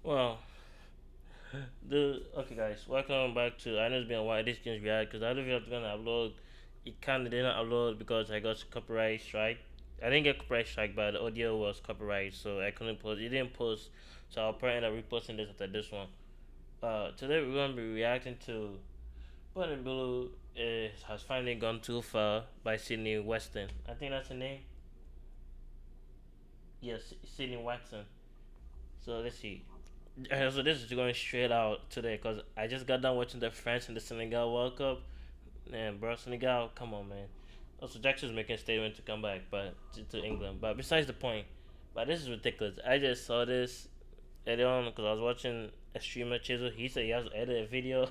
Well, okay, guys, welcome back to. I know it's been a while. This game's react because I don't think I'm gonna upload. It kind of didn't upload because I got copyright strike. I didn't get copyright strike, but the audio was copyright, so I couldn't post. It didn't post, so I'll probably end up reposting this after this one. Today we're gonna be reacting to Bunny Blue has finally gone too far by Sydney Weston. I think that's her name. Yes, Sydney Watson. So let's see. So this is going straight out today because I just got done watching the France and the Senegal World Cup. Man, bro, Senegal, come on, man. Also, Jackson's making a statement to come back, but to England. But besides the point, but this is ridiculous. I just saw this earlier on because I was watching a streamer Chisel. He said he has to edit a video.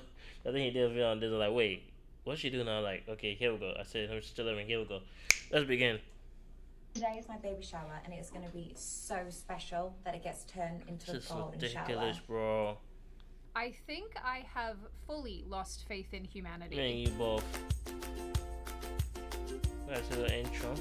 I think he did a video on this. I'm like, wait, what's she doing now? Like, okay, here we go. I said, I'm still living. Here we go. Let's begin. Today is my baby shower, and it's going to be so special that it gets turned into This a is golden ridiculous, shower. bro. I think I have fully lost faith in humanity. Man, you both. That's a little intro.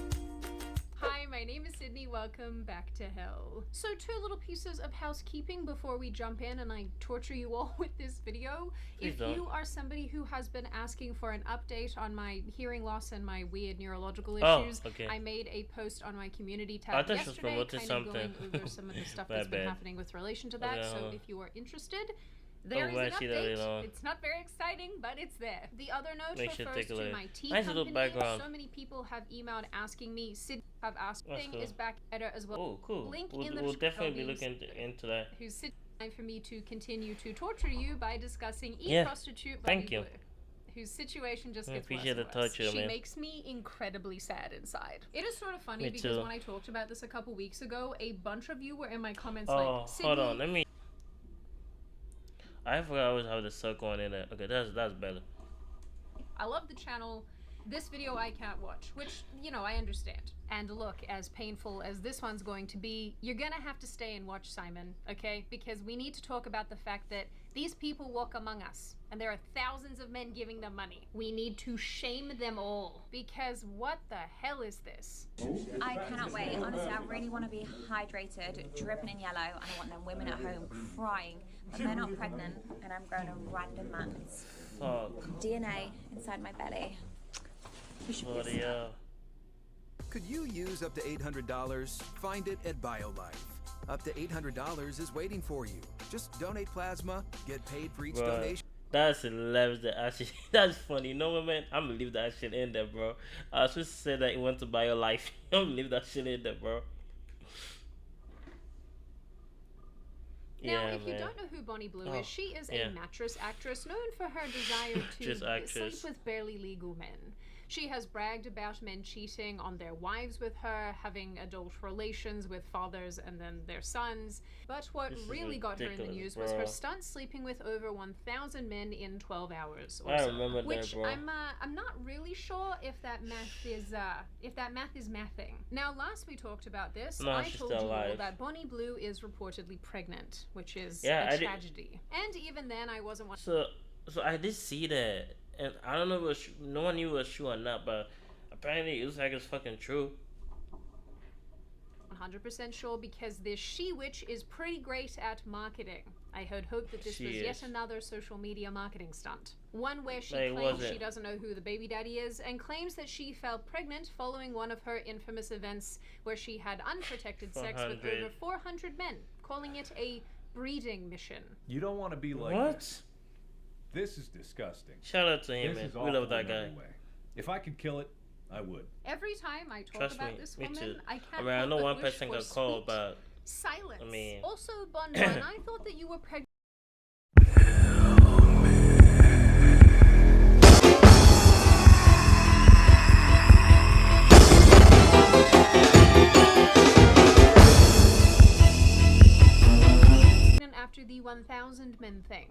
Hi, my name is Sydney. Welcome back to hell. So, two little pieces of housekeeping before we jump in and I torture you all with this video. Please if don't. you are somebody who has been asking for an update on my hearing loss and my weird neurological Oh, issues, okay. I made a post on my community I tab thought she was yesterday, promoting kind of something. going over some of the stuff My that's been bad. happening with relation to that. Okay, So, hold on. if you are interested, there is I an see that update. later on. It's not very exciting, but it's there. The other note Make sure to refers take a to look. my tea Nice little company. background. So many people have emailed asking me. Sid have asked. That's Thing cool. is back better as well. Oh, cool. Link We'll, in the we'll definitely be description. looking into that. Who's sitting for me to continue to torture you by discussing Yeah. prostitute Thank you. whose situation just I gets appreciate worse the and worse. torture, She man. makes me incredibly sad inside. It is sort of funny Me because too. when I talked about this a couple weeks ago, a bunch of you were in my comments Oh, like, Sydney, hold on. Let me. I forgot I always have the circle on in there. Okay, that's better. I love the channel. This video I can't watch, which, you know, I understand. And look, as painful as this one's going to be, you're gonna have to stay and watch Simon, okay? Because we need to talk about the fact that these people walk among us, and there are thousands of men giving them money. We need to shame them all, because what the hell is this? I cannot wait. Honestly, I really want to be hydrated, dripping in yellow, and I want them women at home crying that they're not pregnant, and I'm growing a random man's Fuck. DNA inside my belly. You should be a Bloody slut. Could you use up to $800? Find it at BioLife. Up to $800 is waiting for you. Just donate plasma, get paid for each Bro, donation. that's hilarious. That actually, that's funny. You know what, man? I'm gonna leave that shit in there, bro. I was supposed to say that you want to buy your life. I'm gonna leave that shit in there, bro. Now, Yeah, if you man. don't know who Bonnie Blue Oh, is, she is yeah. a mattress actress known for her desire Just to actress. sleep with barely legal men. She has bragged about men cheating on their wives with her, having adult relations with fathers and then their sons. But what This is really got her in the ridiculous, news was her bro. stunt sleeping with over 1,000 men in 12 hours or I so. remember that, Which bro. I'm not really sure if that math is mathing. Now, last we talked about this, No, I she's told still you all alive. that Bonnie Blue is reportedly pregnant, which is Yeah, a I did- tragedy. And even then, I wasn't one. So I did see that, and I don't know if it was, no one knew it was true or not, but apparently it looks like it's fucking true. 100% sure because this she-witch is pretty great at marketing. I had hoped that this She was is. yet another social media marketing stunt. One where she No, it claims wasn't. she doesn't know who the baby daddy is and claims that she fell pregnant following one of her infamous events where she had unprotected sex with 400. over 400 men, calling it a breeding mission. You don't want to be like What? this. This is disgusting. Shout out to him, This man. is We awful love that in guy. every way. If I could kill it, I would. Every time I talk Trust about me, this me woman, too. I can't I mean, I help know but one wish person for got called, sweet but silence. I mean- Also, Bon Bon, I thought that you were pregnant. After the 1,000 men thing.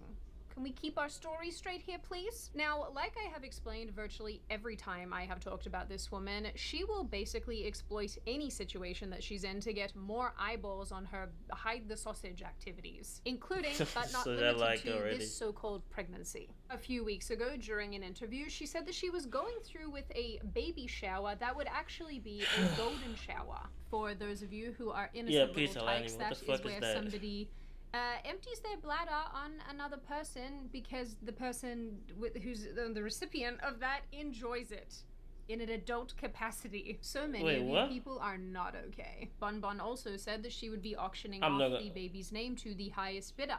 Can we keep our story straight here, please? Now, like I have explained virtually every time I have talked about this woman, she will basically exploit any situation that she's in to get more eyeballs on her hide the sausage activities, including, but not So that limited like to, already. this so-called pregnancy. A few weeks ago, during an interview, she said that she was going through with a baby shower that would actually be a golden shower. For those of you who are innocent please little tell Annie, tykes, what that the is fuck is where that? somebody empties their bladder on another person because the person who's the recipient of that enjoys it in an adult capacity. So many Wait, of you what? people are not okay. Bun Bun also said that she would be auctioning I'm off not gonna- the baby's name to the highest bidder.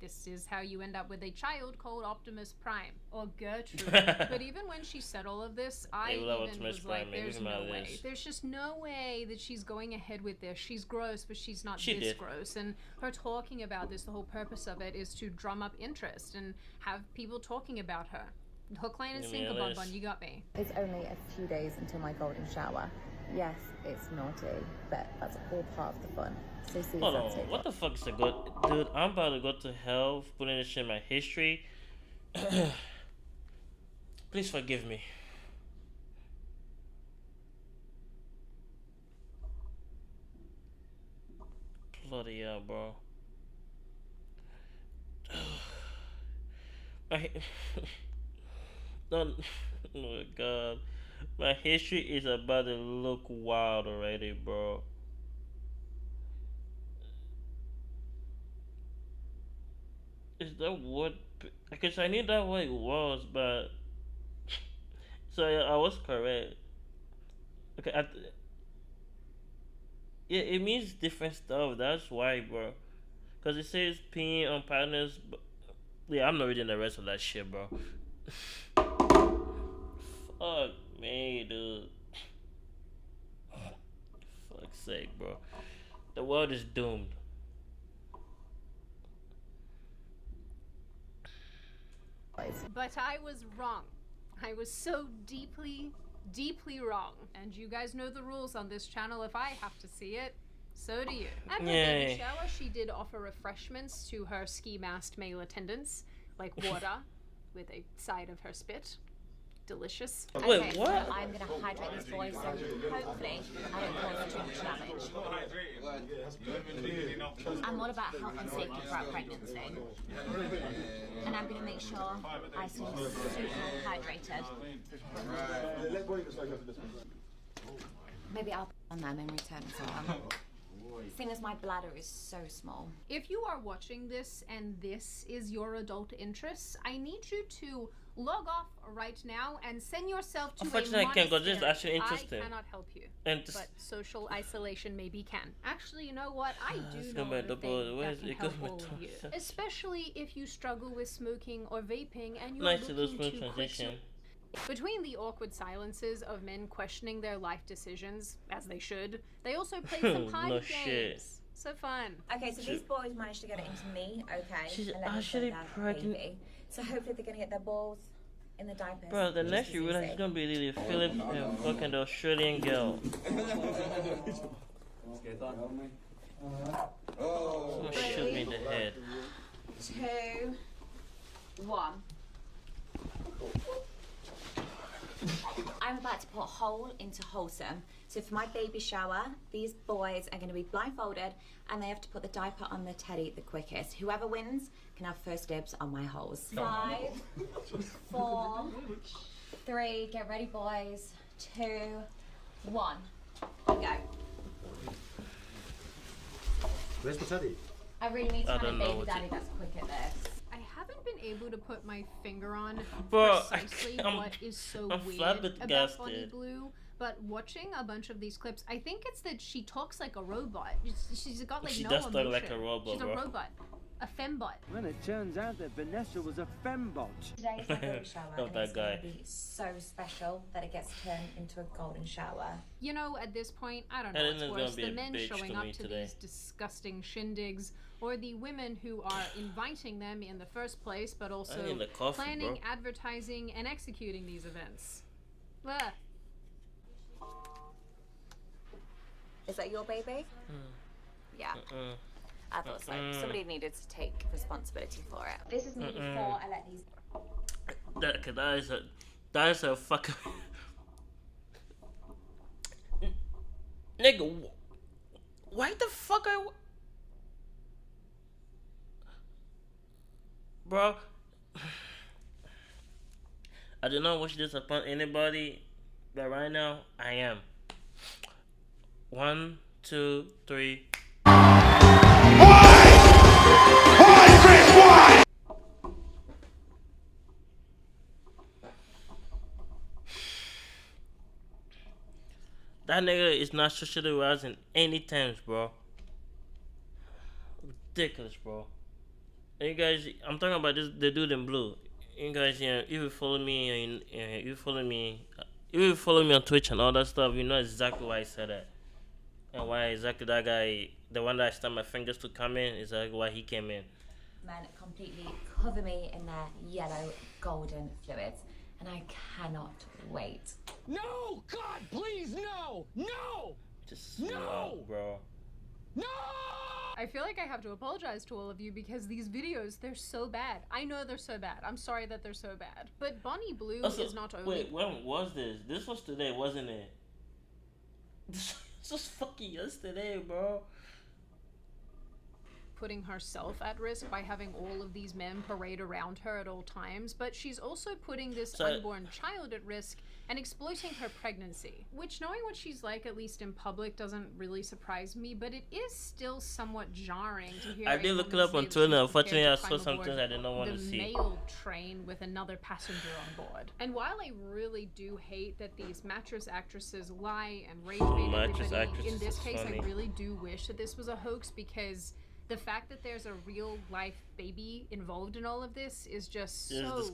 This is how you end up with a child called Optimus Prime or Gertrude. But even when she said all of this, I They will have even Optimus was Prime, like, maybe there's from no out of way. this. There's just no way that she's going ahead with this. She's gross, but she's not She this did. gross. And her talking about this, the whole purpose of it is to drum up interest and have people talking about her. Hook, line, and Give me sinker, a Bun list. Bun, you got me. It's only a few days until my golden shower. Yes, it's naughty, but that's all part of the fun. So see you Hold on, Saturday. what the fuck is a good dude? I'm about to go to hell for putting this shit in my history. Please forgive me. Bloody hell, bro. My don't. Oh my god, my history is about to look wild already, bro. Is that what? Because I knew that what it was, but so yeah, I was correct. Okay, yeah, it means different stuff. That's why, bro. Because it says peeing on partners. But yeah, I'm not reading the rest of that shit, bro. Fuck me, dude. Fuck's sake, bro. The world is doomed. But I was wrong. I was so deeply, deeply wrong. And you guys know the rules on this channel. If I have to see it, so do you. At her baby Yay. shower, she did offer refreshments to her ski masked male attendants, like water with a side of her spit. Delicious. Wait, Okay, what? so I'm gonna hydrate these boys, so hopefully I don't cause too much damage. I'm all about health and safety throughout pregnancy, and I'm gonna make sure I stay super hydrated. Maybe I'll put on them in return for them. Seeing as my bladder is so small. If you are watching this and this is your adult interests, I need you to log off right now and send yourself to a Unfortunately, I can't, 'cause this is monastery. actually interesting. I cannot help you. And this, But social isolation maybe can. Actually, you know what? I do It's know gonna be of a double- thing where's that can it gonna help be all of you. double- Especially if you struggle with smoking or vaping and you're nice to lose looking smooth to quit transition. between the awkward silences of men questioning their life decisions, as they should, they also play some party No games. shit. So fun. Okay, so these boys managed to get it into me, okay? She's and let me actually put down the pregnant. baby. So hopefully they're gonna get their balls in the diapers. Bro, the just next as you realize easy. it's gonna be Lily Phillips and fucking the Australian girl. Someone shoot me in the head. 2, 1. I'm about to put whole into wholesome. So for my baby shower, these boys are going to be blindfolded and they have to put the diaper on the teddy the quickest. Whoever wins can have first dibs on my holes. 5, 4, 3, get ready boys, 2, 1, go. Where's my teddy? I really need to I find a don't know baby what daddy to- that's quick at this. I haven't been able to put my finger on Bro, precisely I'm- what is so I'm weird about flabbergasted. Bonnie Blue, but watching a bunch of these clips, I think it's that she talks like a robot. She's got like She no does talk emotion. like a robot, She's bro. a robot, a fembot. Well, it turns out that Vanessa was a fembot. Today is my baby shower Love and that it's going guy. to be so special that it gets turned into a golden shower. You know, at this point, I don't know Elena's what's gonna worse: be the a men bitch showing to up me to today. these disgusting shindigs, or the women who are inviting them in the first place, but also need the coffee, planning, bro. advertising, and executing these events. Ugh. Is that your baby? Yeah, Mm. I thought so. Somebody needed to take responsibility for it. This is me before I let these. That is a fucking nigga. Why the fuck bro? I do not wish this upon anybody, but right now I am. 1, 2, 3. That nigga is not socially aroused in any terms, bro. Ridiculous, bro. And you guys, I'm talking about this the dude in blue. You guys, yeah, if you follow me, you follow me, if you follow me on Twitch and all that stuff, you know exactly why I said that, and why exactly that guy, the one that I snapped my fingers to come in, is exactly why he came in. Men completely cover me in their yellow golden fluids, and I cannot wait. No! God, please, no! No! Just no, bro. No! I feel like I have to apologize to all of you because these videos, they're so bad. I know they're so bad. I'm sorry that they're so bad. But Bonnie Blue Also, is not only... Wait, when was this? This was today, wasn't it? This was fucking yesterday, bro. putting herself at risk by having all of these men parade around her at all times, but she's also putting this unborn child at risk and exploiting her pregnancy, which, knowing what she's like, at least in public, doesn't really surprise me, but it is still somewhat jarring to hear. I did look it up on Twitter. Unfortunately, I saw something I did not want to see. The mail train with another passenger on board. And while I really do hate that these mattress actresses lie and rage bait everybody, in this case, I really do wish that this was a hoax, because the fact that there's a real life baby involved in all of this is just so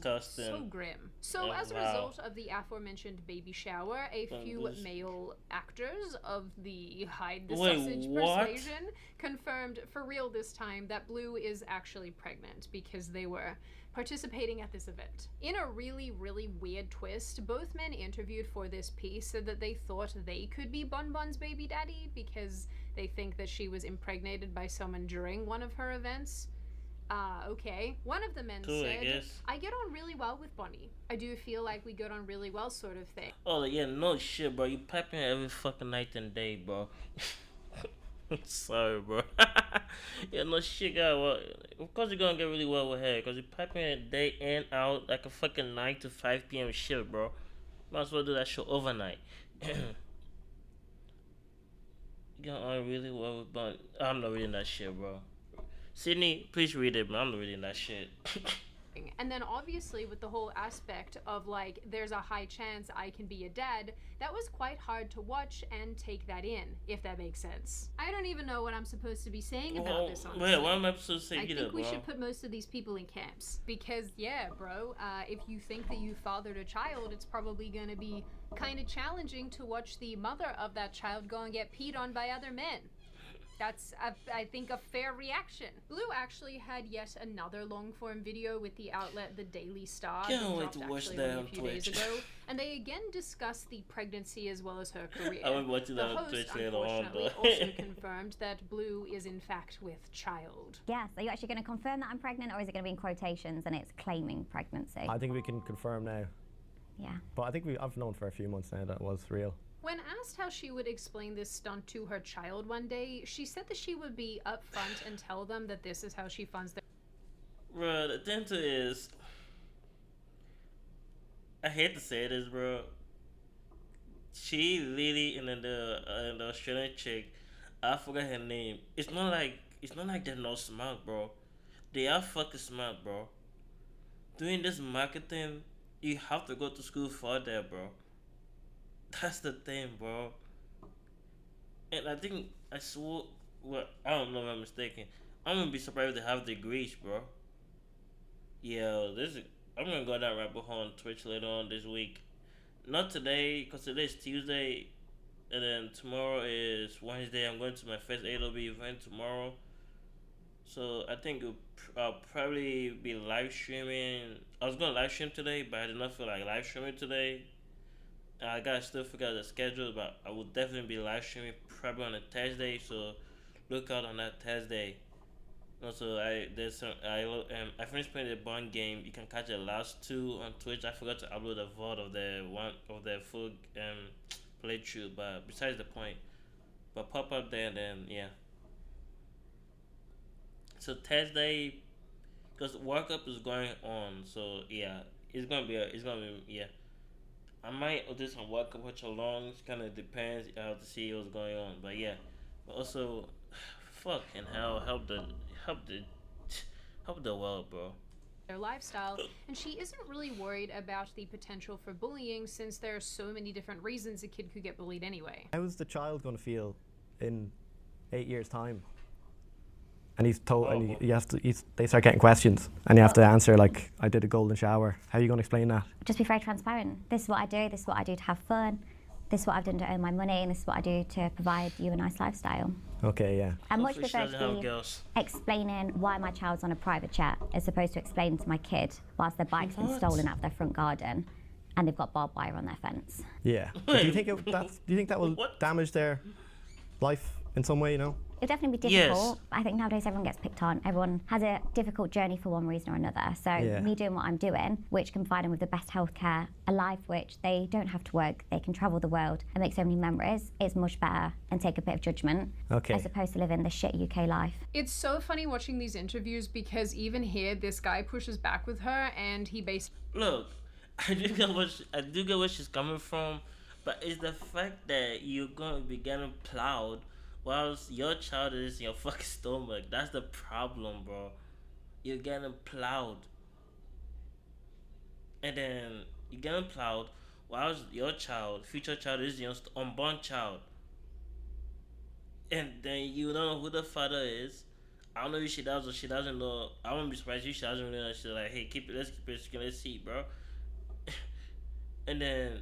grim. So as a result of the aforementioned baby shower, a few male actors of the hide the sausage persuasion confirmed for real this time that Blue is actually pregnant because they were participating at this event. In a really, really weird twist, both men interviewed for this piece said that they thought they could be Bun Bun's baby daddy because they think that she was impregnated by someone during one of her events. Okay. One of the men said, I get on really well with Bonnie. I do feel like we get on really well, sort of thing. Oh, yeah, no shit, bro. You piping every fucking night and day, bro. Sorry, bro. Yeah, no shit, guy. Well, of course you're gonna get really well with her, because you're piping it day in, out, like a fucking 9 to 5 p.m. shit, bro. Might as well do that shit overnight. You're on really well with Bun. I'm not reading that shit, bro. Sydney, please read it, but I'm not reading that shit. And then obviously with the whole aspect of like, there's a high chance I can be a dad, that was quite hard to watch and take that in, if that makes sense. I don't even know what I'm supposed to be saying about this, honestly. Wait, what am I supposed to say? I think we should put most of these people in camps. Because, yeah, bro, if you think that you fathered a child, it's probably going to be kind of challenging to watch the mother of that child go and get peed on by other men. That's, I think, a fair reaction. Blue actually had yet another long-form video with the outlet The Daily Star. Can't wait to watch that on Twitch. Days ago, and they again discussed the pregnancy as well as her career. I will watch that on Twitch later on, though. also confirmed that Blue is in fact with child. Yes, are you actually going to confirm that I'm pregnant, or is it going to be in quotations and it's claiming pregnancy? I think we can confirm now. Yeah. But I think I've known for a few months now that it was real. When asked how she would explain this stunt to her child one day, she said that she would be upfront and tell them that this is how she funds their... Bro, the thing is... I hate to say this, bro. She Lily and then the Australian chick, I forgot her name. It's not like they're not smart, bro. They are fucking smart, bro. Doing this marketing, you have to go to school for that, bro. That's the thing, bro. And I think I swore. Well, I don't know if I'm mistaken. I'm gonna be surprised if they have degrees, bro. Yeah, I'm gonna go down rabbit hole on Twitch later on this week. Not today, because today's Tuesday, and then tomorrow is Wednesday. I'm going to my first ALB event tomorrow. So I think I'll probably be live streaming. I was gonna live stream today, but I did not feel like live streaming today. I gotta still figure out the schedule, but I will definitely be live streaming probably on a Thursday, so look out on that Thursday. Also, I finished playing the Bond game. You can catch the last two on Twitch. I forgot to upload a VOD of the full playthrough, but besides the point. But pop up there and then yeah. So Thursday, because World Cup is going on, so yeah, it's gonna be yeah. I might do some World Cup watch alongs. Kind of depends how to see what's going on, but yeah. But also, fucking hell, help the world, bro. their lifestyle, and she isn't really worried about the potential for bullying since there are so many different reasons a kid could get bullied anyway. How is the child going to feel in 8 years' time? And he's told, and he has to. They start getting questions, and you have to answer like, "I did a golden shower." How are you going to explain that? Just be very transparent. This is what I do. This is what I do to have fun. This is what I've done to earn my money, and this is what I do to provide you a nice lifestyle. Okay, yeah. I much prefer to be explaining why my child's on a private jet as opposed to explaining to my kid whilst their bike's been stolen out of their front garden and they've got barbed wire on their fence. Yeah. But do you think that will damage their life in some way? You know. It'll definitely be difficult. I think nowadays everyone gets picked on. Everyone has a difficult journey for one reason or another. So me doing what I'm doing, which can provide them with the best healthcare, a life which they don't have to work, they can travel the world and make so many memories, is much better and take a bit of judgment as opposed to living the shit UK life. It's so funny watching these interviews because even here, this guy pushes back with her and he basically... Look, I do get where she's coming from, but it's the fact that you're going to be getting plowed whilst your child is in your fucking stomach. That's the problem, bro. You're getting plowed. And then you're getting plowed whilst your child, future child, is your unborn child. And then you don't know who the father is. I don't know if she does or she doesn't know. I wouldn't be surprised if she doesn't know. She's like, hey, let's keep it, let's see, bro. And then,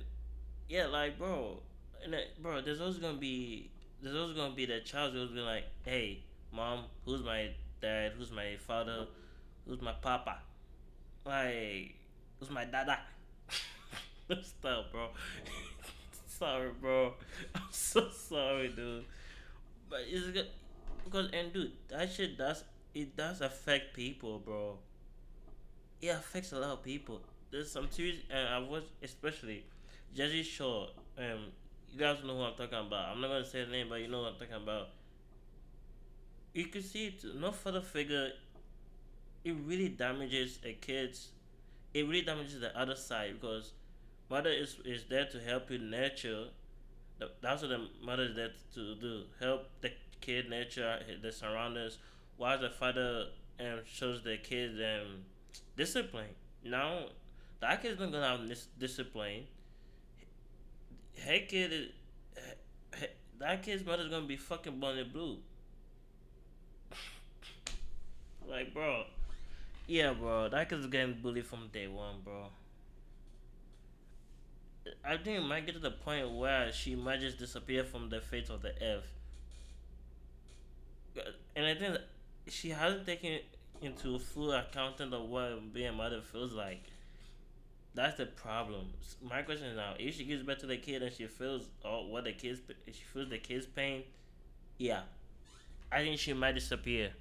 yeah, like, bro. And then, bro, there's also gonna be the child who's gonna be like, hey, mom, who's my dad? Who's my father? Who's my papa? Like, who's my dada? Stop, bro. Sorry, bro. I'm so sorry, dude. But it's good because, and dude, that shit does affect people, bro. It affects a lot of people. There's some series, and I watched especially Jersey Shore. You guys know who I'm talking about. I'm not gonna say the name, but you know what I'm talking about. You can see it. No father figure. It really damages a kid's. It really damages the other side because mother is there to help you nurture. That's what the mother is there to do. Help the kid nurture the surroundings, while the father shows the kid discipline. Now, that kid's not gonna have discipline. That kid's mother's gonna be fucking born in blue. Like, bro. Yeah, bro. That kid's getting bullied from day one, bro. I think it might get to the point where she might just disappear from the face of the earth. And I think that she hasn't taken into full accounting of what being a mother feels like. That's the problem. My question is now: if she gives back to the kid and she feels she feels the kid's pain, yeah, I think she might disappear.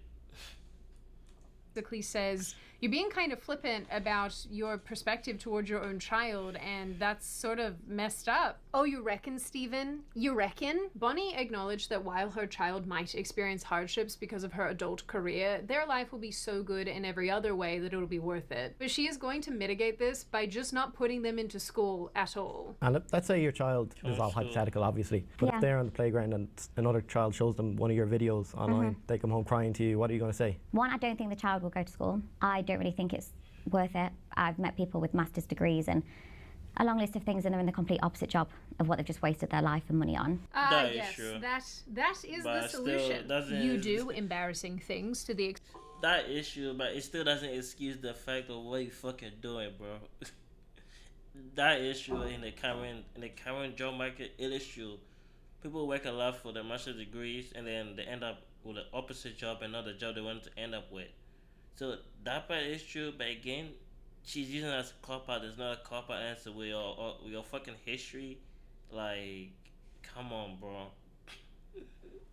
Basically says you're being kind of flippant about your perspective towards your own child, and that's sort of messed up. Oh, you reckon, Stephen? You reckon? Bonnie acknowledged that while her child might experience hardships because of her adult career, their life will be so good in every other way that it'll be worth it. But she is going to mitigate this by just not putting them into school at all. And let's say your child, this is all hypothetical obviously, but if they're on the playground and another child shows them one of your videos online, they come home crying to you, what are you going to say? One, I don't think the child will go to school. I don't really think it's worth it. I've met people with master's degrees and a long list of things, and they're in the complete opposite job of what they've just wasted their life and money on. Yes, that is the solution. You do embarrassing things to the that issue, but it still doesn't excuse the fact of what you fucking doing, bro. That issue in the current job market, it is true. People work a lot for their master's degrees, and then they end up with the opposite job and not the job they want to end up with. So that part is true, but again, she's using it as a cop-out. There's not a cop-out answer with your fucking history. Like, come on, bro.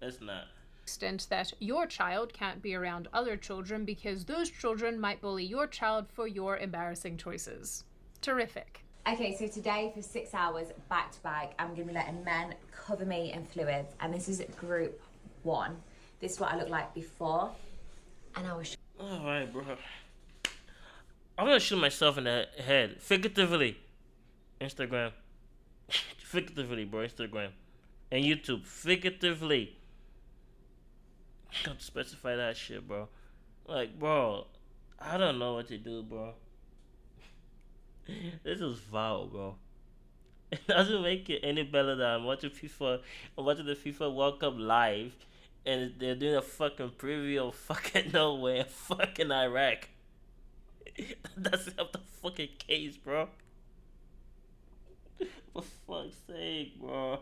Let's not. Extent that your child can't be around other children because those children might bully your child for your embarrassing choices. Terrific. Okay, so today for 6 hours back to back, I'm going to be letting men cover me in fluids, and this is group 1. This is what I looked like before, and I was... Alright, bro. I'm gonna shoot myself in the head. Figuratively. Instagram. Figuratively, bro. Instagram. And YouTube. Figuratively. Got to specify that shit, bro. Like, bro. I don't know what to do, bro. This is foul, bro. It doesn't make it any better than I'm watching FIFA. I'm watching the FIFA World Cup live, and they're doing a fucking preview of fucking Norway and fucking Iraq. That's not the fucking case, bro. For fuck's sake, bro.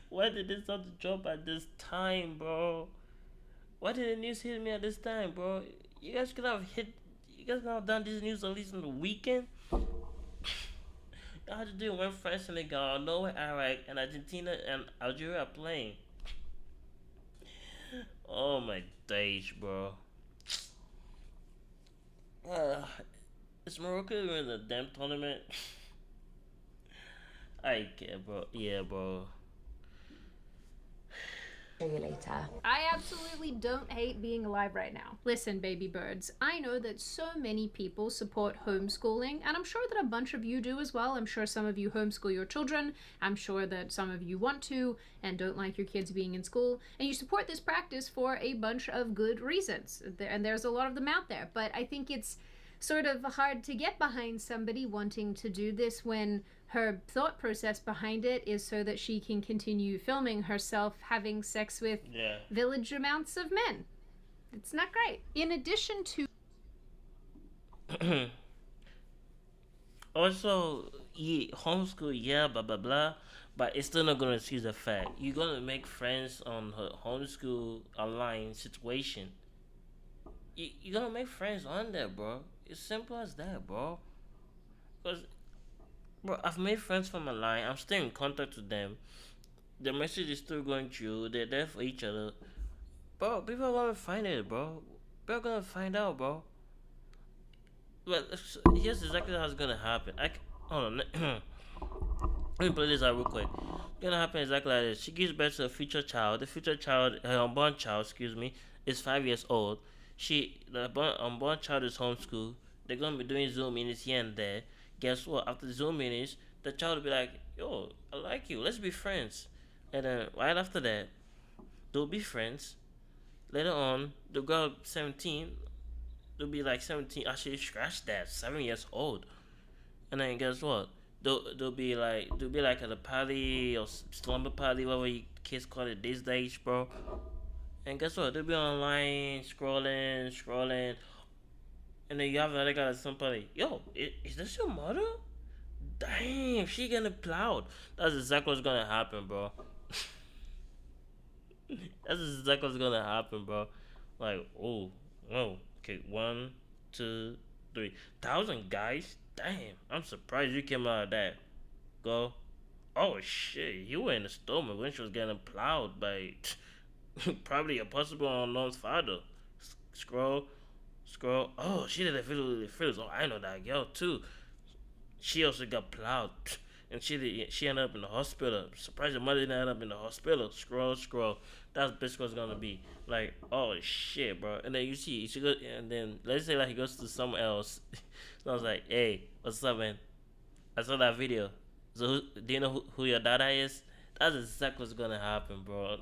Why did this not drop at this time, bro? Why did the news hit me at this time, bro? You guys could have hit. You guys could have done this news at least on the weekend. I had to do when France, Senegal, Norway, Iraq, and Argentina and Algeria are playing. Oh my days, bro. Is Morocco in the damn tournament? I care, bro. Yeah, bro. See you later. I absolutely don't hate being alive right now. Listen, baby birds, I know that so many people support homeschooling, and I'm sure that a bunch of you do as well. I'm sure some of you homeschool your children. I'm sure that some of you want to and don't like your kids being in school, and you support this practice for a bunch of good reasons. And there's a lot of them out there, but I think it's sort of hard to get behind somebody wanting to do this when her thought process behind it is so that she can continue filming herself having sex with village amounts of men. It's not great. In addition to also, yeah, homeschool, yeah, blah blah blah, but it's still not gonna excuse the fact you're gonna make friends on her homeschool online situation. You're gonna make friends on there, bro. It's simple as that, bro. Cause, bro, I've made friends from online. I'm still in contact with them. The message is still going through. They're there for each other, bro. People are gonna find it, bro. People are gonna find out, bro. Well, here's exactly how it's gonna happen. Hold on. Let me play this out real quick. It's gonna happen exactly like this. She gives birth to a future child. The future child, her unborn child, excuse me, is 5 years old. The unborn child is homeschooled. They're gonna be doing Zoom meetings here and there. Guess what? After the Zoom meetings, the child will be like, "Yo, I like you. Let's be friends." And then right after that, they'll be friends. Later on, they'll go 17. They'll be like 17. Actually, scratch that. 7 years old. And then guess what? They'll be like at a party or slumber party, whatever you kids call it these days, bro. And guess what? They'll be online scrolling, and then you have the other guy at somebody. Yo, is this your mother? Damn, she getting plowed. That's exactly what's gonna happen, bro. That's exactly what's gonna happen, bro. Like, oh, okay, 1, 2, 3,000 guys. Damn, I'm surprised you came out of that. Go. Oh shit, you were in the storm when she was getting plowed by probably a possible unknown father. Scroll. Oh, she did a video with the friends. Oh, I know that girl too. She also got plowed, and she ended up in the hospital. Surprised your mother didn't end up in the hospital. Scroll. That's basically what's gonna be like. Oh shit, bro. And then you see, she go, and then let's say like he goes to someone else. So I was like, hey, what's up, man? I saw that video. So do you know who your dada is? That's exactly what's gonna happen, bro.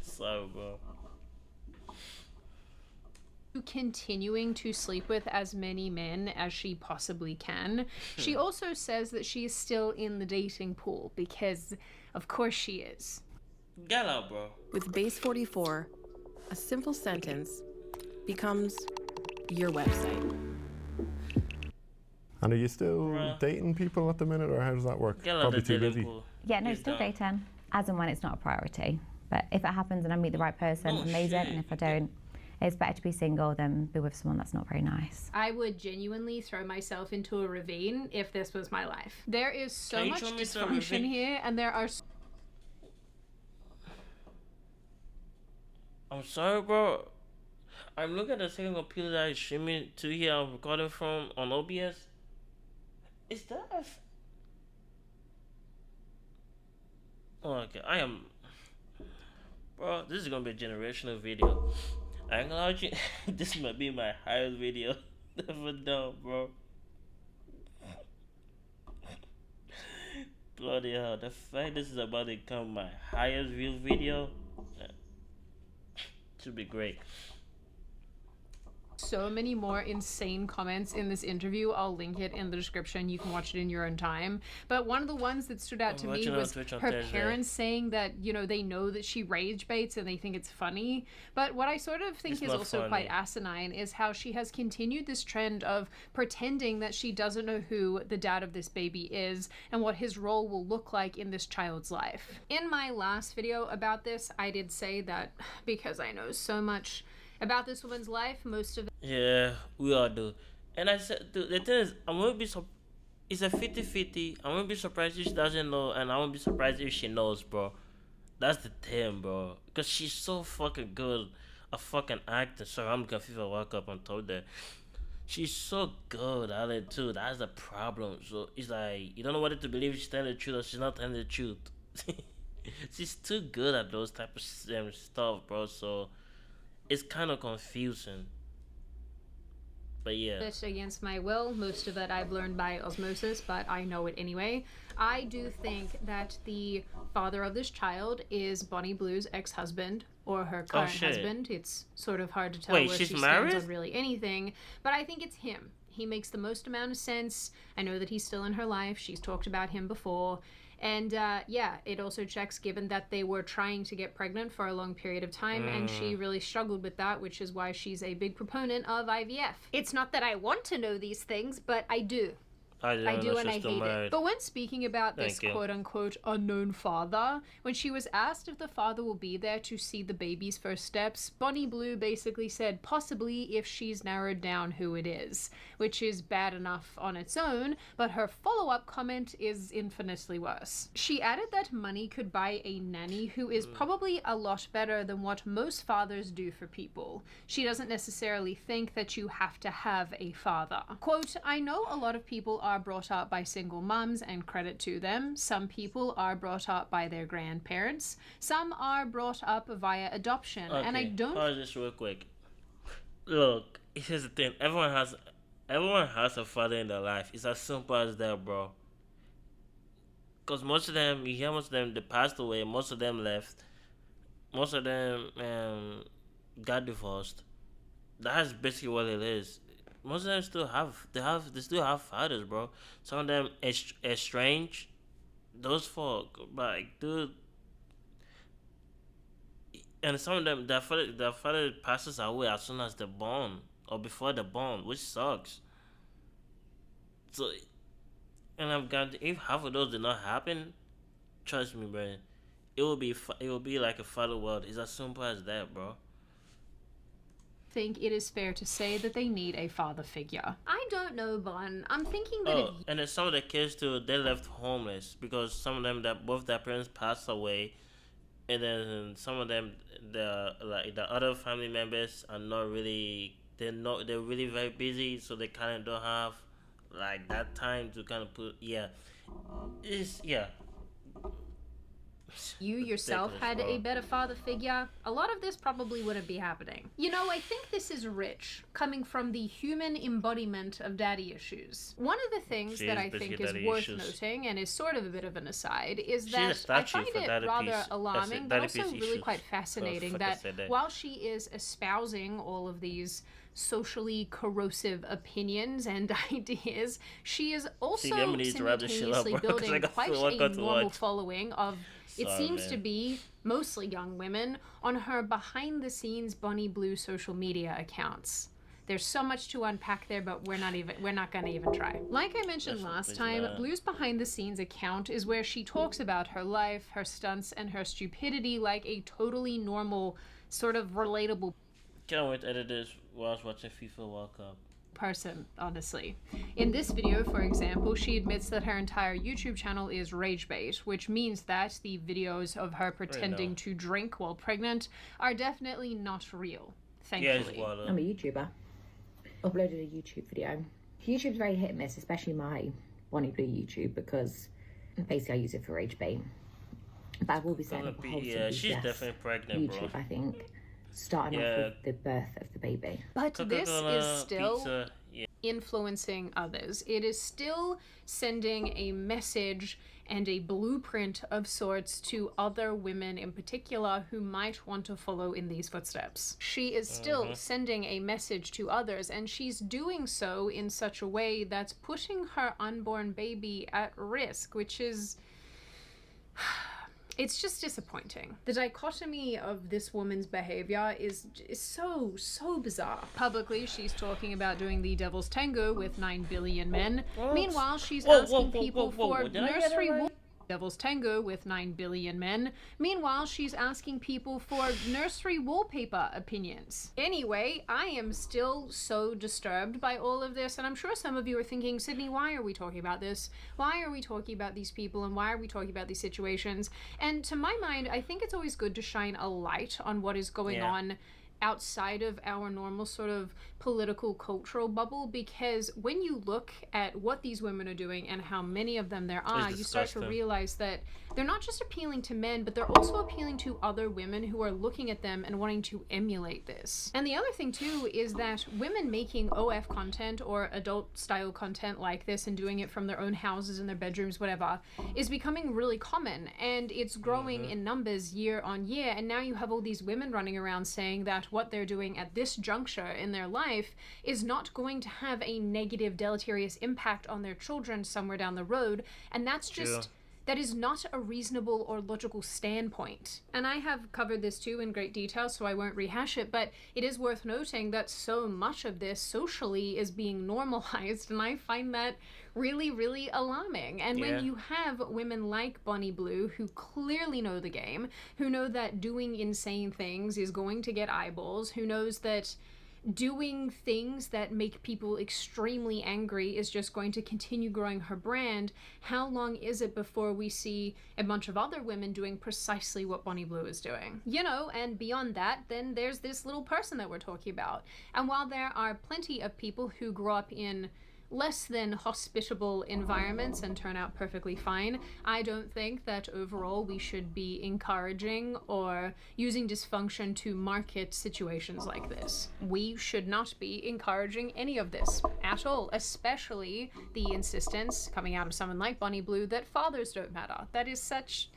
Sorry, bro. Continuing to sleep with as many men as she possibly can. She also says that she is still in the dating pool because, of course, she is. Get out, bro. With Base 44, a simple sentence becomes your website. And are you still dating people at the minute, or how does that work? Probably too busy. Yeah, no, still dating, as and when it's not a priority. But if it happens and I meet the right person, amazing. And if I don't, it's better to be single than be with someone that's not very nice. I would genuinely throw myself into a ravine if this was my life. There is so much dysfunction here, and there are... I'm sorry, bro. I'm looking at the second computer that is streaming to here I'm recording from on OBS. Is that a... Oh, okay, I am... Bro, this is gonna be a generational video. I ain't gonna lie with you. This might be my highest video ever done, bro. Bloody hell, the fact this is about to become my highest view video should be great. so many more insane comments in this interview. I'll link it in the description. You can watch it in your own time. But one of the ones that stood out to me was her parents saying that, you know, they know that she rage baits and they think it's funny. But what I sort of think is also quite asinine is how she has continued this trend of pretending that she doesn't know who the dad of this baby is and what his role will look like in this child's life. In my last video about this, I did say that because I know so much about this woman's life, most of it. Yeah, we all do. And I said, dude, the thing is, I'm gonna be it's a 50-50. I'm gonna be surprised if she doesn't know, and I'm gonna be surprised if she knows, bro. That's the thing, bro. Because she's so fucking good a fucking actor. Sorry, I'm confused. I woke up and told that. She's so good at it too. That's the problem. So it's like you don't know whether to believe she's telling the truth or she's not telling the truth. She's too good at those type of stuff, bro. So it's kind of confusing. But yeah. It's against my will. Most of it I've learned by osmosis, but I know it anyway. I do think that the father of this child is Bonnie Blue's ex-husband or her current husband. It's sort of hard to tell where she stands on really anything, but I think it's him. He makes the most amount of sense. I know that he's still in her life. She's talked about him before. And yeah, it also checks given that they were trying to get pregnant for a long period of time and she really struggled with that, which is why she's a big proponent of IVF. It's not that I want to know these things, but I do. I do, and I hate it. But when speaking about this quote-unquote unknown father, when she was asked if the father will be there to see the baby's first steps, Bonnie Blue basically said possibly if she's narrowed down who it is, which is bad enough on its own, but her follow-up comment is infinitely worse. She added that money could buy a nanny who is probably a lot better than what most fathers do for people. She doesn't necessarily think that you have to have a father. Quote, I know a lot of people are brought up by single mums, and credit to them. Some people are brought up by their grandparents. Some are brought up via adoption. Okay. And I don't... Pause this real quick. Look, here's the thing. Everyone has a father in their life. It's as simple as that, bro. Because most of them, you hear most of them, they passed away. Most of them left. Most of them got divorced. That's basically what it is. Most of them still have fathers, bro. Some of them estranged. Those folk, like, dude. And some of them, their father passes away as soon as they're born or before they're born, which sucks. So, and I've got, if half of those did not happen, trust me, bro, it will be like a father world. It's as simple as that, bro. Think it is fair to say that they need a father figure. I don't know, Bon. I'm thinking that and then some of the kids too, they left homeless because some of them that both their parents passed away, and then some of them the other family members are not really they're really very busy, so they kind of don't have like that time to kind of put you yourself had a better father figure, a lot of this probably wouldn't be happening. You know, I think this is rich, coming from the human embodiment of daddy issues. One of the things that I think is worth noting, and is sort of a bit of an aside, is that I find it rather alarming, but also really quite fascinating that while she is espousing all of these socially corrosive opinions and ideas, she is also simultaneously building quite a normal following of, it seems to be, mostly young women on her behind-the-scenes Bonnie Blue social media accounts. There's so much to unpack there, but we're not gonna even try. Like I mentioned last time, Blue's behind-the-scenes account is where she talks about her life, her stunts, and her stupidity like a totally normal, sort of relatable Can't wait to edit this while I was watching FIFA World Cup. Person, honestly. In this video, for example, she admits that her entire YouTube channel is rage bait, which means that the videos of her pretending to drink while pregnant are definitely not real, thankfully. I'm a YouTuber. Uploaded a YouTube video. YouTube's very hit and miss, especially my Bonnie Blue YouTube, because basically I use it for rage bait. But I will be setting up a whole she's definitely pregnant, YouTube, bro. I think. starting off with the birth of the baby. But this is still pizza, influencing others. It is still sending a message and a blueprint of sorts to other women in particular who might want to follow in these footsteps. She is still sending a message to others, and she's doing so in such a way that's putting her unborn baby at risk, which is... It's just disappointing. The dichotomy of this woman's behavior is so bizarre. Publicly, she's talking about doing the devil's tango with 9 billion men. Meanwhile, she's asking people for nursery devil's tango with 9 billion men. Meanwhile, she's asking people for nursery wallpaper opinions. Anyway, I am still so disturbed by all of this, and I'm sure some of you are thinking, Sydney, why are we talking about this? Why are we talking about these people, and why are we talking about these situations? And to my mind, I think it's always good to shine a light on what is going on outside of our normal sort of political cultural bubble, because when you look at what these women are doing and how many of them there are, you start to realize that they're not just appealing to men, but they're also appealing to other women who are looking at them and wanting to emulate this. And the other thing too is that women making OF content or adult style content like this and doing it from their own houses and their bedrooms, whatever, is becoming really common, and it's growing in numbers year on year. And now you have all these women running around saying that what they're doing at this juncture in their life is not going to have a negative, deleterious impact on their children somewhere down the road, and that's just that is not a reasonable or logical standpoint. And I have covered this too in great detail, so I won't rehash it, but it is worth noting that so much of this socially is being normalized, and I find that really alarming. And when you have women like Bonnie Blue, who clearly know the game, who know that doing insane things is going to get eyeballs, who knows that doing things that make people extremely angry is just going to continue growing her brand, how long is it before we see a bunch of other women doing precisely what Bonnie Blue is doing? You know, and beyond that, then there's this little person that we're talking about. And while there are plenty of people who grow up in less than hospitable environments and turn out perfectly fine, I don't think that overall we should be encouraging or using dysfunction to market situations like this. We should not be encouraging any of this at all, especially the insistence coming out of someone like Bonnie Blue that fathers don't matter. That is such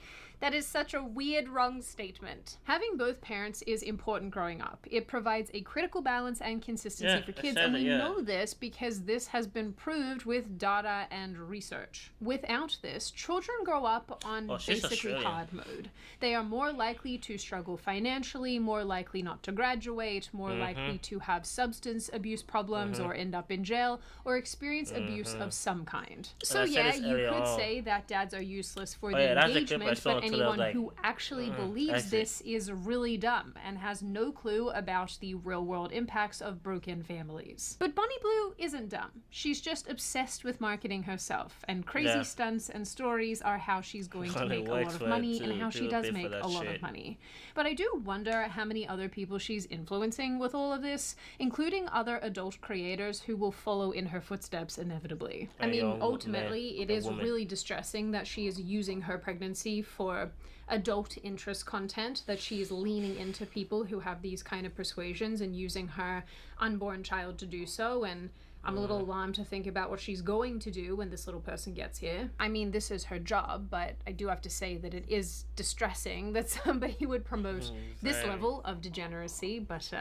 a weird, wrong statement. Having both parents is important growing up. It provides a critical balance and consistency for kids, and we know this because this has been proved with data and research. Without this, children grow up on basically hard mode. They are more likely to struggle financially, more likely not to graduate, more likely to have substance abuse problems or end up in jail or experience abuse of some kind. So yeah, you could say that dads are useless for the engagement, but anyone who actually believes this is really dumb and has no clue about the real-world impacts of broken families. But Bonnie Blue isn't dumb. She's just obsessed with marketing herself, and crazy stunts and stories are how she's going to make a lot of money and how she does make a lot of money. But I do wonder how many other people she's influencing with all of this, including other adult creators who will follow in her footsteps inevitably. I mean, ultimately, it is really distressing that she is using her pregnancy for adult interest content, that she is leaning into people who have these kind of persuasions and using her unborn child to do so, and I'm a little alarmed to think about what she's going to do when this little person gets here. I mean, this is her job, but I do have to say that it is distressing that somebody would promote this level of degeneracy, but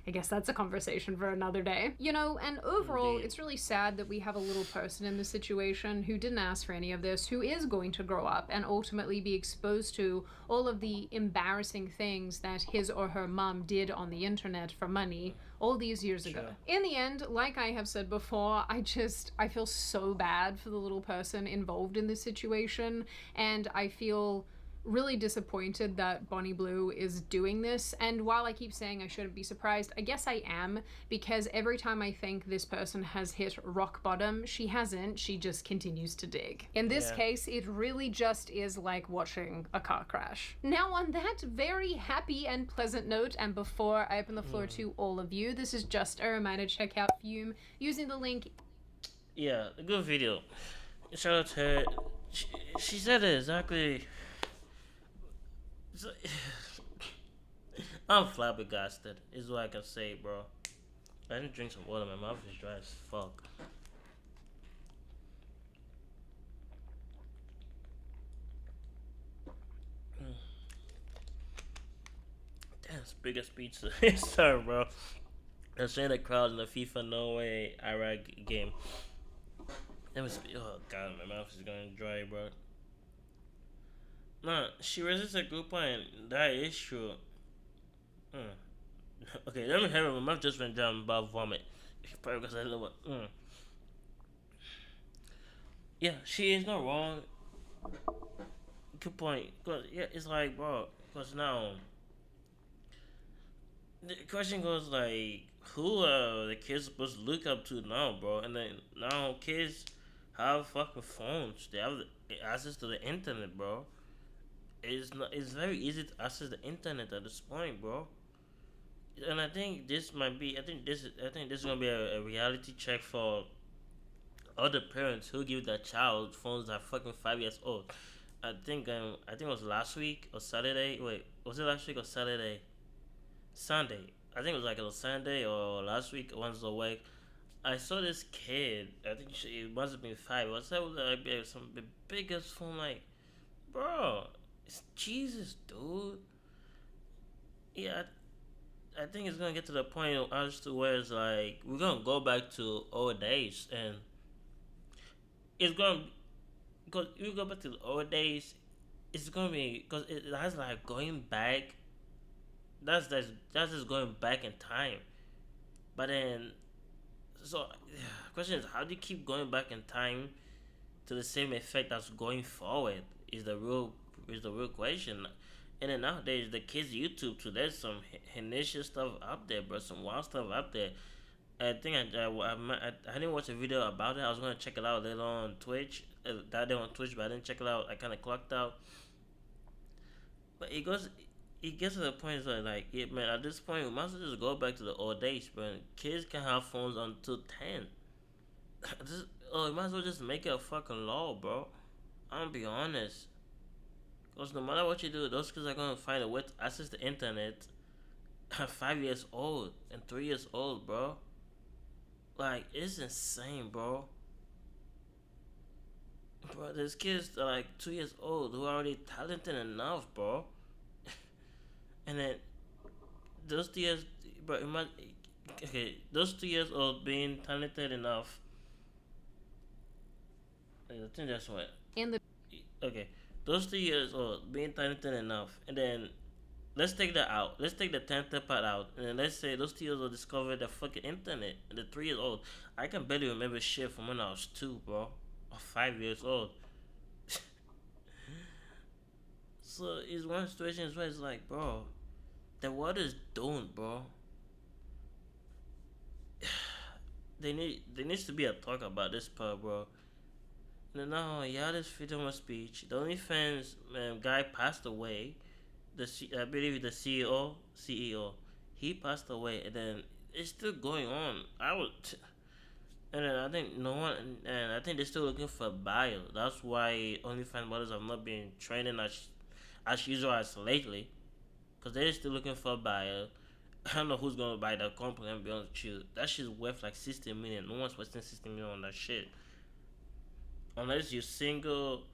I guess that's a conversation for another day. You know, and overall, it's really sad that we have a little person in this situation who didn't ask for any of this, who is going to grow up and ultimately be exposed to all of the embarrassing things that his or her mom did on the internet for money all these years ago. In the end, like I have said before, I feel so bad for the little person involved in this situation, and I feel really disappointed that Bonnie Blue is doing this. And while I keep saying I shouldn't be surprised, I guess I am, because every time I think this person has hit rock bottom, she hasn't. She just continues to dig. In this case, it really just is like watching a car crash. Now, on that very happy and pleasant note, and before I open the floor to all of you, this is just a reminder to check out Fume using the link. Yeah, a good video. Shout out to her. She said it exactly. I I'm flabbergasted. Is what I can say, bro. I didn't drink some water. My mouth is dry as fuck. That's biggest pizza. Sorry, bro. I'm seeing the crowd in the FIFA Norway Iraq game. That was oh god, my mouth is going dry, bro. Nah, she resists a good point. That is true. Okay, let me have it. My mouth just went down about vomit. Probably because I know what. Yeah, she is not wrong. Good point. Cause yeah, it's like, bro. Cause now the question goes like, who are the kids supposed to look up to now, bro? And then now kids have fucking phones. They have access to the internet, bro. It's not. It's very easy to access the internet at this point, bro. And I think this might be. I think this is gonna be a reality check for other parents who give their child phones that are fucking 5 years old. I think it was last week or Saturday. Wait, was it last week or Saturday? Sunday. I think it was like a Sunday or last week, once a week. I saw this kid. I think it must have been 5. What's that? Was like some the biggest phone? Like, bro, it's Jesus, dude. Yeah, I think it's gonna get to the point as to where it's like we're gonna go back to old days, and it's gonna because you go back to the old days, it's gonna be because that's like going back. That's just going back in time. But then, so question is, how do you keep going back in time to the same effect that's going forward? Is the real question. And then nowadays, the kids YouTube too. There's some initial stuff out there, bro. Some wild stuff out there. I think I didn't watch a video about it. I was gonna check it out later on Twitch. That day on Twitch, but I didn't check it out. I kind of clocked out. But it gets to the point where like, yeah, man. At this point, we might as well just go back to the old days, man. Kids can have phones until 10. You might as well just make it a fucking law, bro. I'm gonna be honest. Cause no matter what you do, those kids are gonna find a way to access the internet at 5 years old and 3 years old, bro. Like, it's insane, bro. Bro, there's kids that are like 2 years old who are already talented enough, bro. And then those 2 years, bro, those 2 years old being talented enough. I think that's what. In the Okay, those 2 years old being talented enough, and then let's take that out. Let's take the talented part out, and then let's say those 2 years old discovered the fucking internet. And the 3 years old, I can barely remember shit from when I was 2, bro, or 5 years old. So it's one situation where it's like, bro, the world is doomed, bro. There needs to be a talk about this part, bro. No, yeah, this freedom of speech. The OnlyFans guy passed away. I believe the CEO, he passed away, and then it's still going on. And then I think no one, and I think they're still looking for a buyer. That's why OnlyFans models have not been training as usual as lately, because they're still looking for a buyer. I don't know who's gonna buy that company. I'm be honest with you. That shit's worth like 60 million. No one's wasting 60 million on that shit. Unless you're single,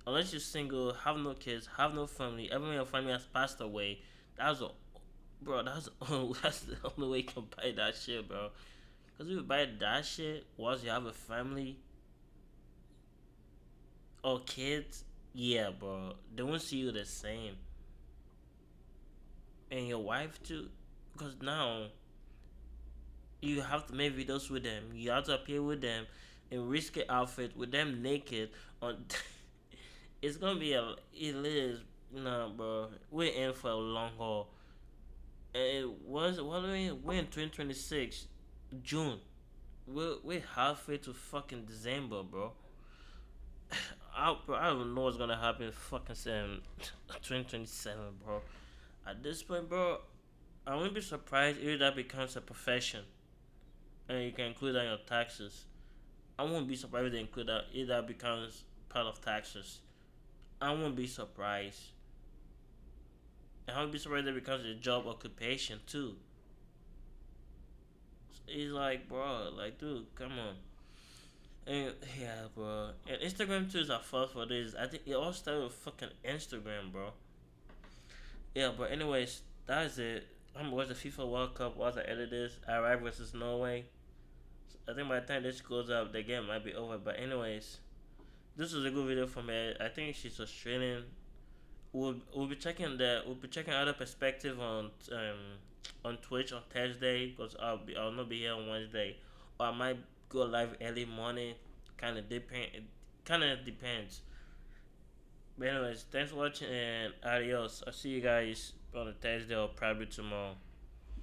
have no kids, have no family, everyone in your family has passed away. That's the only way you can buy that shit, bro. Cause if you buy that shit once you have a family or kids, yeah, bro, they won't see you the same. And your wife too, because now you have to make videos with them. You have to appear with them in risky outfit with them naked on. It's gonna be it is nah, bro. We're in for a long haul. And we're in 2026 June. We're halfway to fucking December, bro. I don't know what's gonna happen fucking 2027, bro. At this point, bro, I wouldn't be surprised if that becomes a profession and you can include that in your taxes. I won't be surprised if they include that if that becomes part of taxes. I won't be surprised. And I would be surprised that it becomes a job occupation too. He's like, bro, like, dude, come on. And yeah, bro. And Instagram too is a fault for this. I think it all started with fucking Instagram, bro. Yeah, but anyways, that's it. I'm watching the FIFA World Cup. Whilst I edit this, Iraq versus Norway. I think by the time this goes up, the game might be over. But anyways, this was a good video for me. I think she's Australian. We'll be checking other perspective on Twitch on Thursday because I'll not be here on Wednesday, or I might go live early morning. Kind of depends. But anyways, thanks for watching and adios. I'll see you guys on a Thursday or probably tomorrow.